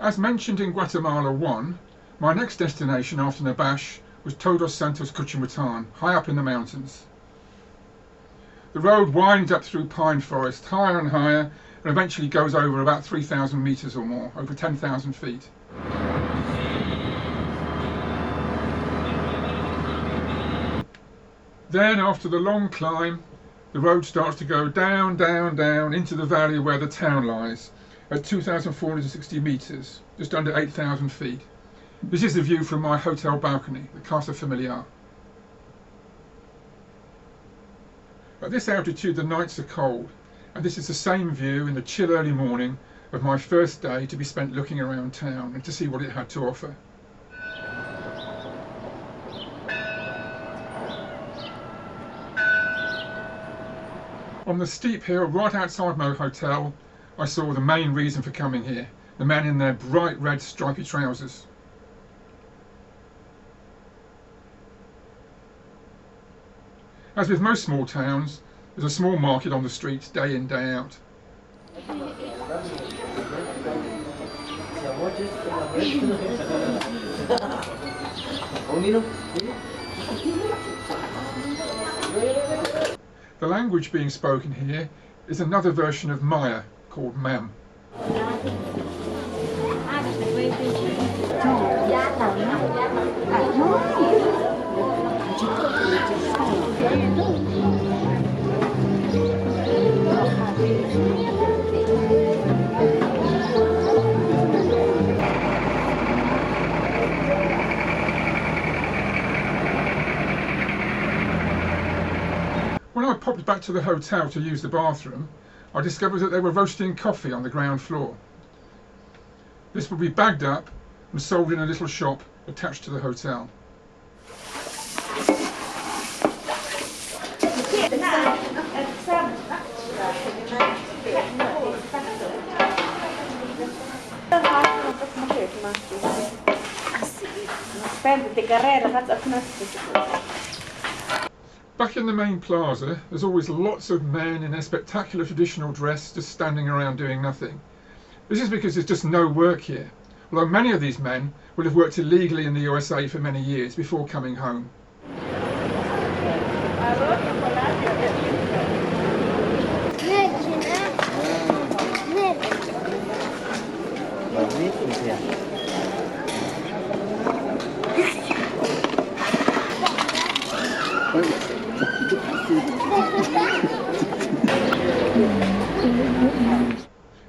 As mentioned in Guatemala 1, my next destination after Nabash was Todos Santos Cuchumatan, high up in the mountains. The road winds up through pine forest, higher and higher, and eventually goes over about 3,000 meters or more, over 10,000 feet. Then, after the long climb, the road starts to go down, down, down into the valley where the town lies, at 2,460 meters, just under 8,000 feet. This is the view from my hotel balcony, the Casa Familiar. At this altitude the nights are cold, and this is the same view in the chill early morning of my first day to be spent looking around town and to see what it had to offer. On the steep hill right outside my hotel, I saw the main reason for coming here, the men in their bright red stripy trousers. As with most small towns, there's a small market on the streets day in, day out. The language being spoken here is another version of Maya called Mam. When I popped back to the hotel to use the bathroom, I discovered that they were roasting coffee on the ground floor. This would be bagged up and sold in a little shop attached to the hotel. Back in the main plaza, there's always lots of men in their spectacular traditional dress just standing around doing nothing. This is because there's just no work here, although many of these men will have worked illegally in the USA for many years before coming home.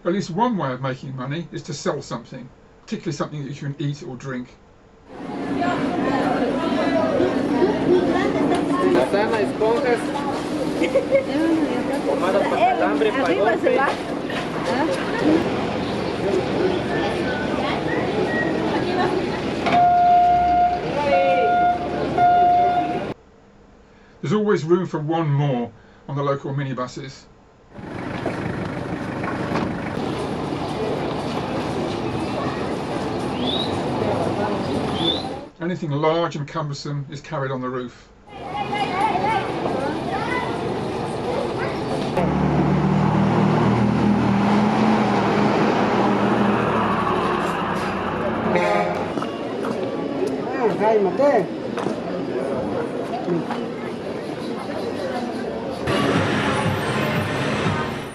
At least one way of making money is to sell something, particularly something that you can eat or drink. There's always room for one more on the local minibuses. Anything large and cumbersome is carried on the roof.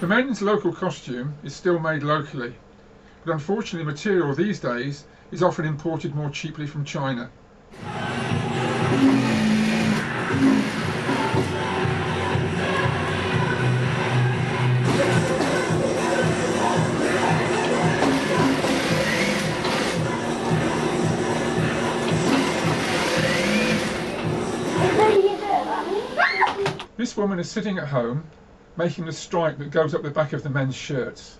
The men's local costume is still made locally, but unfortunately material these days is often imported more cheaply from China. This woman is sitting at home making the stripe that goes up the back of the men's shirts.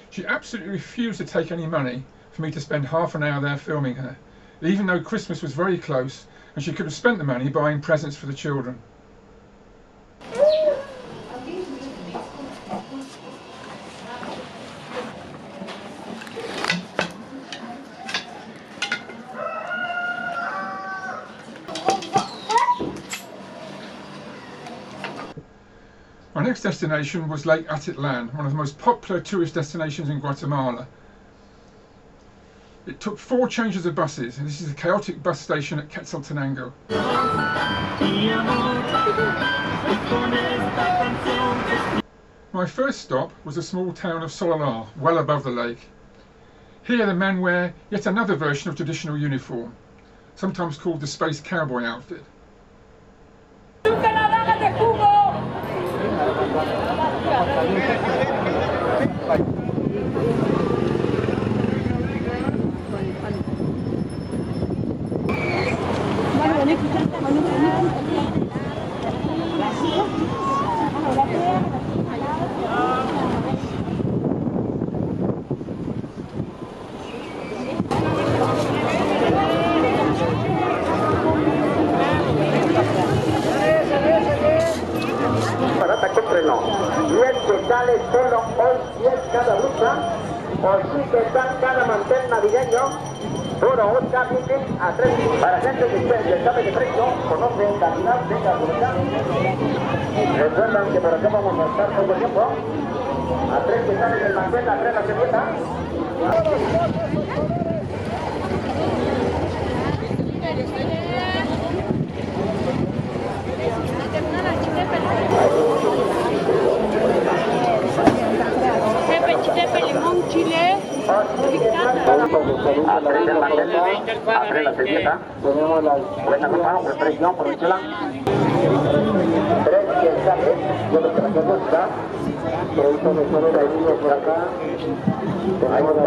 She absolutely refused to take any money for me to spend half an hour there filming her, even though Christmas was very close and she could have spent the money buying presents for the children. My next destination was Lake Atitlan, one of the most popular tourist destinations in Guatemala. It took 4 changes of buses, and this is a chaotic bus station at Quetzaltenango. My first stop was the small town of Sololá, well above the lake. Here the men wear yet another version of traditional uniform, sometimes called the Space Cowboy outfit. Sale solo hoy 10 cada ruta, o sí que están cada mantel navideño, puro Oscar a 3. Para gente que sabe de precio, conoce calidad, venga por acá. Recuerdan que por acá vamos a estar todo el tiempo. A 3 que sale del mantel, a 3 la servieta. Abre la servilleta. Tenemos la buena ropa, presión, aprovechala. 3 que sale, yo lo que me gusta. Producto de solo de niños por acá. Tenemos la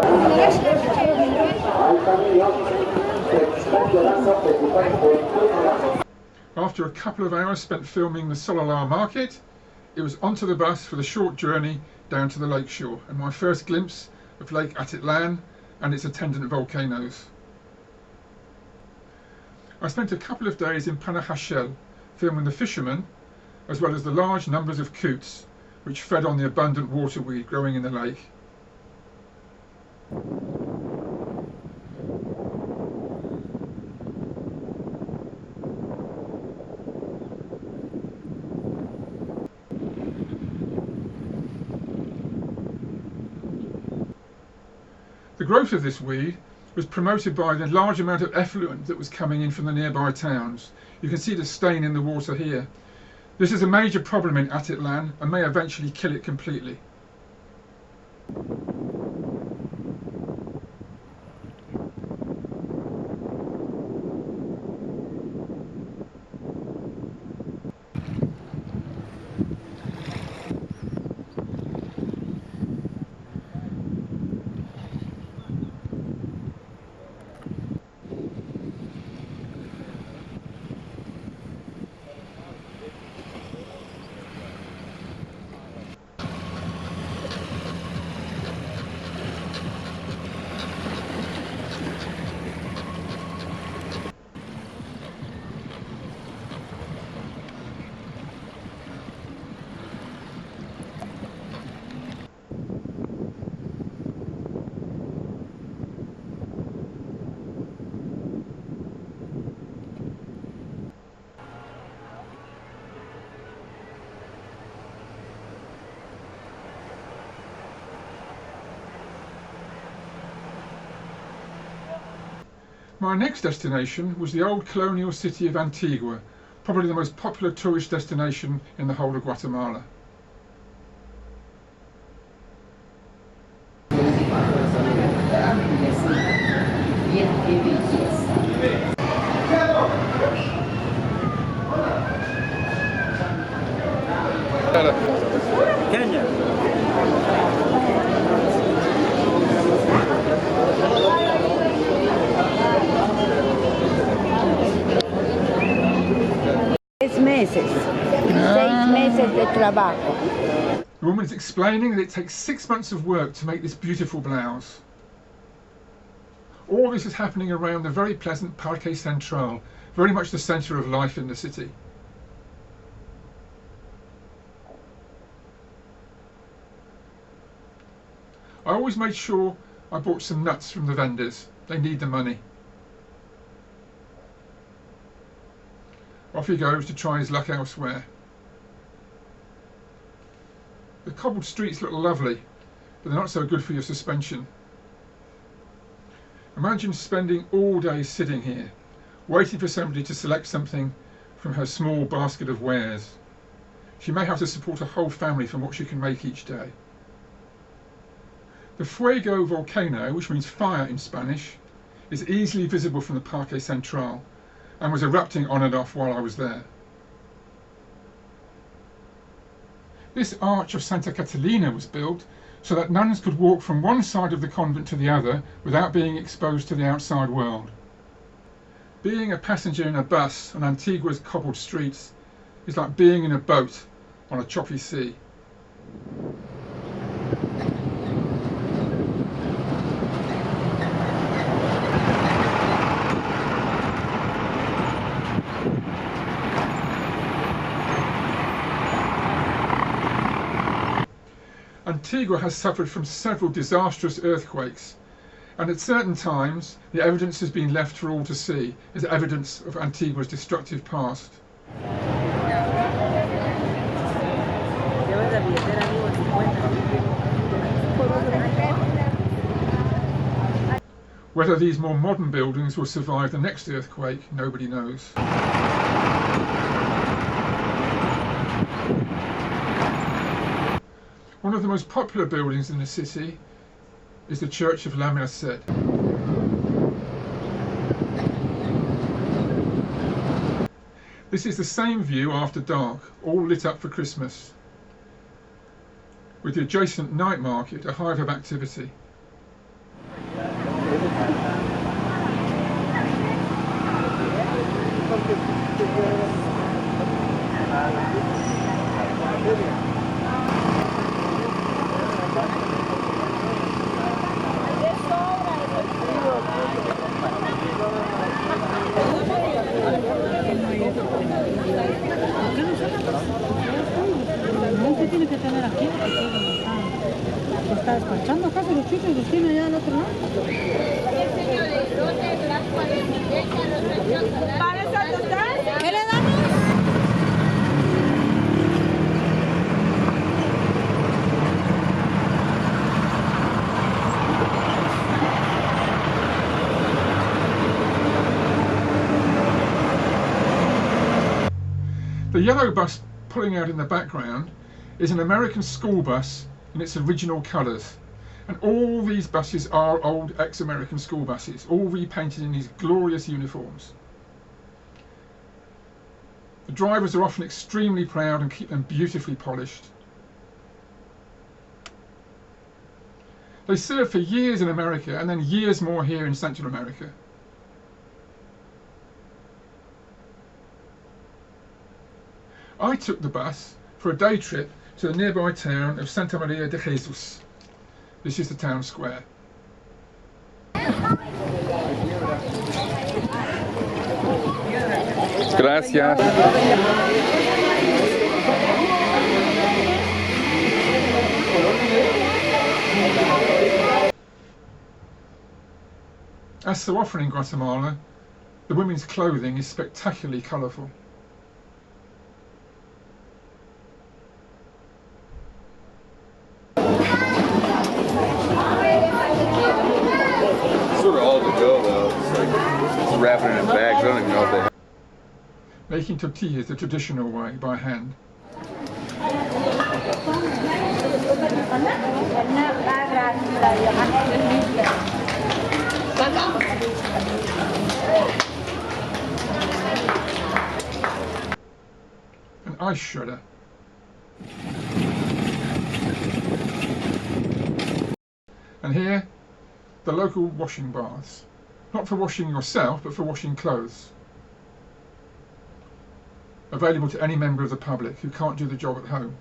ahí también, se están quedando preocupados por. After a couple of hours spent filming the Sololá market, it was onto the bus for the short journey down to the lakeshore, and my first glimpse of Lake Atitlan and its attendant volcanoes. I spent a couple of days in Panajachel filming the fishermen, as well as the large numbers of coots which fed on the abundant waterweed growing in the lake. The growth of this weed was promoted by the large amount of effluent that was coming in from the nearby towns. You can see the stain in the water here. This is a major problem in Atitlan and may eventually kill it completely. My next destination was the old colonial city of Antigua, probably the most popular tourist destination in the whole of Guatemala. Meses, 6 meses de trabajo. The woman is explaining that it takes 6 months of work to make this beautiful blouse. All this is happening around the very pleasant Parque Central, very much the centre of life in the city. I always made sure I bought some nuts from the vendors. They need the money. Off he goes to try his luck elsewhere. The cobbled streets look lovely, but they're not so good for your suspension. Imagine spending all day sitting here, waiting for somebody to select something from her small basket of wares. She may have to support a whole family from what she can make each day. The Fuego volcano, which means fire in Spanish, is easily visible from the Parque Central and was erupting on and off while I was there. This arch of Santa Catalina was built so that nuns could walk from one side of the convent to the other without being exposed to the outside world. Being a passenger in a bus on Antigua's cobbled streets is like being in a boat on a choppy sea. Antigua has suffered from several disastrous earthquakes, and at certain times the evidence has been left for all to see as evidence of Antigua's destructive past. Whether these more modern buildings will survive the next earthquake, nobody knows. One of the most popular buildings in the city is the Church of La Merced. This is the same view after dark, all lit up for Christmas, with the adjacent night market a hive of activity. Tiene que tener aquí porque está despachando acá, los chicos los tiene allá al otro lado. ¿Qué le damos? The yellow bus pulling out in the background is an American school bus in its original colours, and all these buses are old ex-American school buses, all repainted in these glorious uniforms. The drivers are often extremely proud and keep them beautifully polished. They served for years in America and then years more here in Central America. I took the bus for a day trip to the nearby town of Santa Maria de Jesus. This is the town square. Gracias. As so often in Guatemala, the women's clothing is spectacularly colourful. Wrapping it in bags. I don't even know if they have. Making tortillas the traditional way, by hand. An ice shredder. And here, the local washing baths. Not for washing yourself, but for washing clothes. Available to any member of the public who can't do the job at home.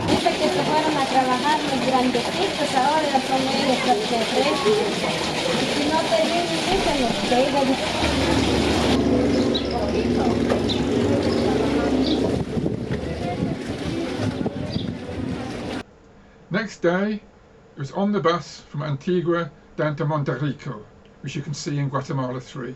Dice que se fueron a trabajar los grandecitos, ahora ya son ellos los que crecen. Si no te dicen los que Next day, it was on the bus from Antigua down to Monterrico, which you can see in Guatemala 3.